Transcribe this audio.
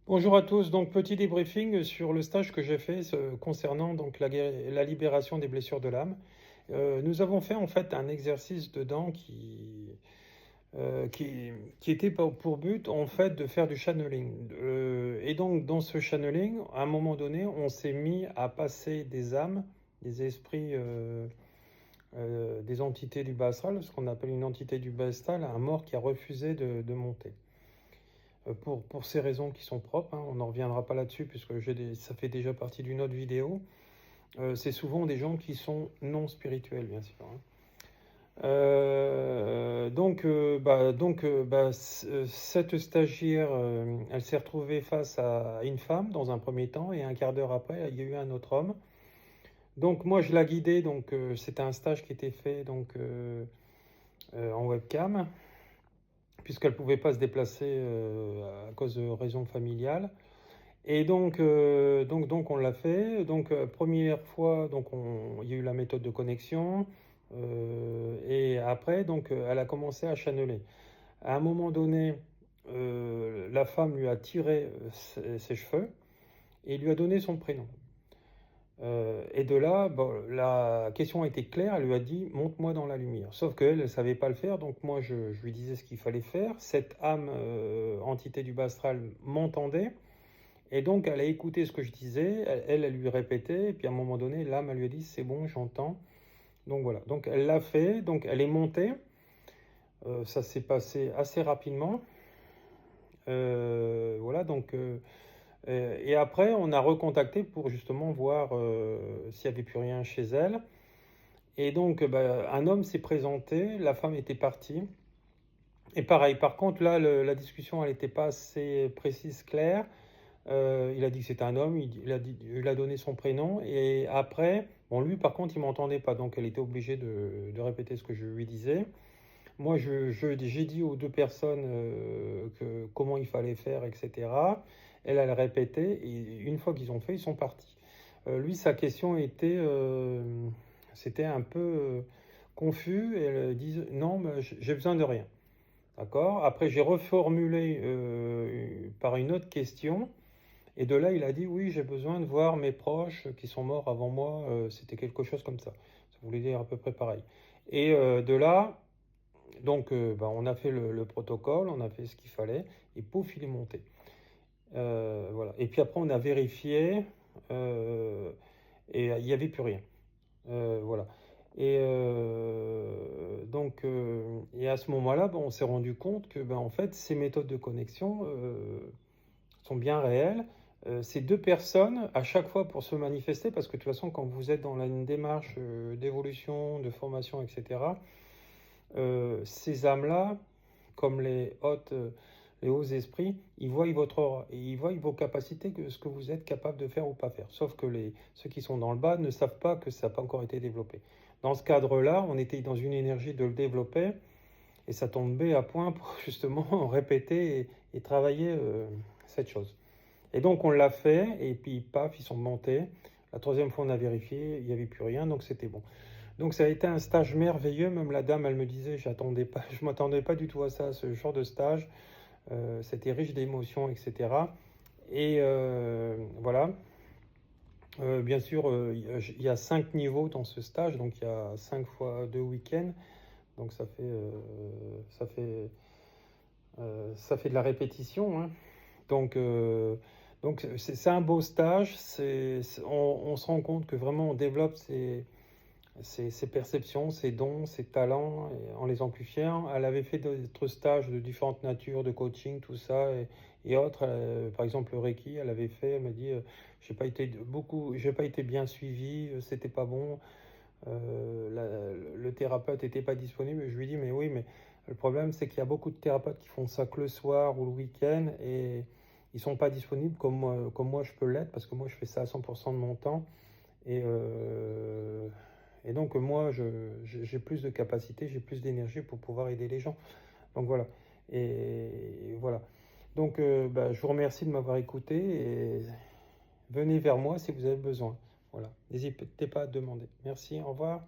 Bonjour à tous, donc petit débriefing sur le stage que j'ai fait concernant donc la libération des blessures de l'âme. Nous avons fait en fait un exercice dedans euh, qui, qui était pour but en fait de faire du channeling. Et donc dans ce channeling, à un moment donné, on s'est mis à passer des âmes, des esprits, des entités du bas astral, ce qu'on appelle une entité du bas astral, un mort qui a refusé de monter. Pour ces raisons qui sont propres, hein, on n'en reviendra pas là-dessus puisque ça fait déjà partie d'une autre vidéo. C'est souvent des gens qui sont non spirituels, bien sûr, hein. Cette stagiaire, elle s'est retrouvée face à une femme dans un premier temps et un quart d'heure après, il y a eu un autre homme. Donc moi, je la guidais, donc c'était un stage qui était fait en webcam puisqu'elle ne pouvait pas se déplacer à cause de raisons familiales. Et donc on l'a fait. Donc, première fois, il y a eu la méthode de connexion. Et après, elle a commencé à channeler. À un moment donné, la femme lui a tiré ses cheveux et lui a donné son prénom. Et de là, bon, la question était claire. Elle lui a dit, monte-moi dans la lumière. Sauf qu'elle ne savait pas le faire. Donc moi, je lui disais ce qu'il fallait faire. Cette âme, entité du bas astral, m'entendait. Et donc, elle a écouté ce que je disais, elle lui répétait, et puis à un moment donné, l'âme, elle lui a dit, c'est bon, j'entends. Donc voilà, donc elle l'a fait, donc elle est montée. Ça s'est passé assez rapidement. Voilà, et après, on a recontacté pour justement voir s'il n'y avait plus rien chez elle. Et donc, un homme s'est présenté, la femme était partie. Et pareil, par contre, là, la discussion, elle n'était pas assez précise, claire. Il a dit que c'était un homme, il a donné son prénom. Et après, bon, lui, par contre, il ne m'entendait pas. Donc, elle était obligée de répéter ce que je lui disais. Moi, j'ai dit aux deux personnes comment il fallait faire, etc. Elle répétait. Et une fois qu'ils ont fait, ils sont partis. Lui, sa question était, c'était un peu confus. Et elle dit, non, mais j'ai besoin de rien. D'accord. Après, j'ai reformulé par une autre question. Et de là, il a dit, oui, j'ai besoin de voir mes proches qui sont morts avant moi. C'était quelque chose comme ça. Ça voulait dire à peu près pareil. Et de là, on a fait le protocole, on a fait ce qu'il fallait, et pouf, il est monté. Voilà. Et puis après, on a vérifié, euh, et il n'y avait plus rien. Voilà. Et à ce moment-là, on s'est rendu compte que, en fait, ces méthodes de connexion sont bien réelles. Ces deux personnes, à chaque fois pour se manifester, parce que de toute façon, quand vous êtes dans une démarche d'évolution, de formation, etc., ces âmes-là, comme les hauts esprits, ils voient votre aura et ils voient vos capacités, ce que vous êtes capable de faire ou pas faire. Sauf que ceux qui sont dans le bas ne savent pas que ça n'a pas encore été développé. Dans ce cadre-là, on était dans une énergie de le développer et ça tombait à point pour justement répéter et travailler cette chose. Et donc on l'a fait, et puis paf, ils sont montés. La troisième fois, on a vérifié, il n'y avait plus rien, donc c'était bon. Donc ça a été un stage merveilleux. Même la dame, elle me disait, j'attendais pas, je m'attendais pas du tout à ça, ce genre de stage. C'était riche d'émotions, etc. Et voilà. Bien sûr, il y a 5 niveaux dans ce stage, donc il y a 5 fois 2 week-ends. Donc ça fait de la répétition, hein. Donc, euh, donc c'est un beau stage. On se rend compte que vraiment on développe ses perceptions, ses dons, ses talents en les amplifiant. Elle avait fait d'autres stages de différentes natures, de coaching, tout ça et autres. Par exemple, le Reiki, elle avait fait. Elle m'a dit, j'ai pas été bien suivi, c'était pas bon. Le thérapeute n'était pas disponible. Je lui dis, mais oui, mais le problème, c'est qu'il y a beaucoup de thérapeutes qui font ça que le soir ou le week-end et ils sont pas disponibles comme moi je peux l'être parce que moi je fais ça à 100% de mon temps. Et, euh, et donc moi j'ai plus de capacité, j'ai plus d'énergie pour pouvoir aider les gens. Donc voilà. Et voilà. Donc je vous remercie de m'avoir écouté et venez vers moi si vous avez besoin. Voilà. N'hésitez pas à demander. Merci, au revoir.